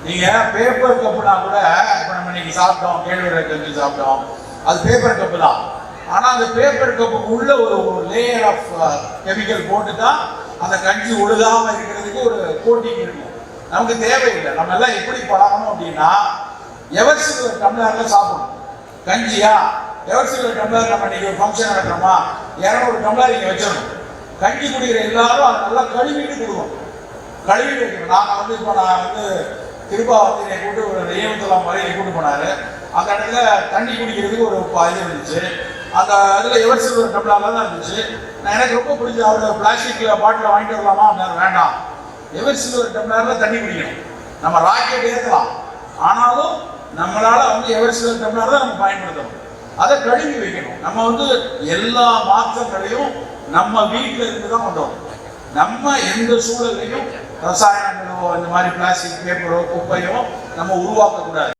நீங்க பேப்பர் கப்புனா கூட இப்போ நம்ம இன்னைக்கு சாப்பிட்டோம், கேழ்வரகு கஞ்சி சாப்பிட்டோம், அது பேப்பர் கப்பு தான். ஆனா அந்த பேப்பர் கப்புக்கு உள்ள ஒரு லேயர் ஆஃப் கெமிக்கல் போட்டு தான் அந்த கஞ்சி ஒழுகாம இருக்கிறதுக்கு ஒரு கோட்டிங் இருக்கும். நமக்கு தேவையில்லை. நம்ம எல்லாம் எப்படி பழகணும் அப்படின்னா, எவர்சிலர் டம்ளர்ல சாப்பிடணும். கஞ்சியா எவர்சிலர் டம்ளர், நம்ம இன்னைக்கு ஒரு ஃபங்க்ஷன் நடக்கிறோமா, 200 டம்ளர் இங்க வச்சிடணும். கஞ்சி குடிக்கிற எல்லாரும் அதை நல்லா கழுவிட்டு கொடுக்கணும். கழுவி வைக்கணும். நான் இப்போ திருப்பாவத்தை என்னை கூட்டு ஒரு ஏவத்தலாம் வரையை கூட்டு போனாரு. அந்த இடத்துல தண்ணி குடிக்கிறதுக்கு ஒரு இது இருந்துச்சு. அந்த இதில் எவர்சிலர் டம்ளர்ல தான் இருந்துச்சு. நான் எனக்கு ரொம்ப பிடிச்ச அவர் பிளாஸ்டிக்ல பாட்டில் வாங்கிட்டு வரலாமா, வேண்டாம், எவர்சிலர் டம்ளர்ல தண்ணி குடிக்கணும். நம்ம ராக்கெட் ஏற்றலாம், ஆனாலும் நம்மளால எவர்சிலர் டம்ளர் தான் நம்ம பயன்படுத்தணும். அதை கழுவி வைக்கணும். நம்ம எல்லா மாற்றங்களையும் நம்ம வீட்டில் இருந்து தான் கொண்டு வரணும். நம்ம எந்த சூழலையும் ரசாயனங்களோ இந்த மாதிரி பிளாஸ்டிக் பேப்பரோ குப்பையோ நம்ம உருவாக்க கூடாது.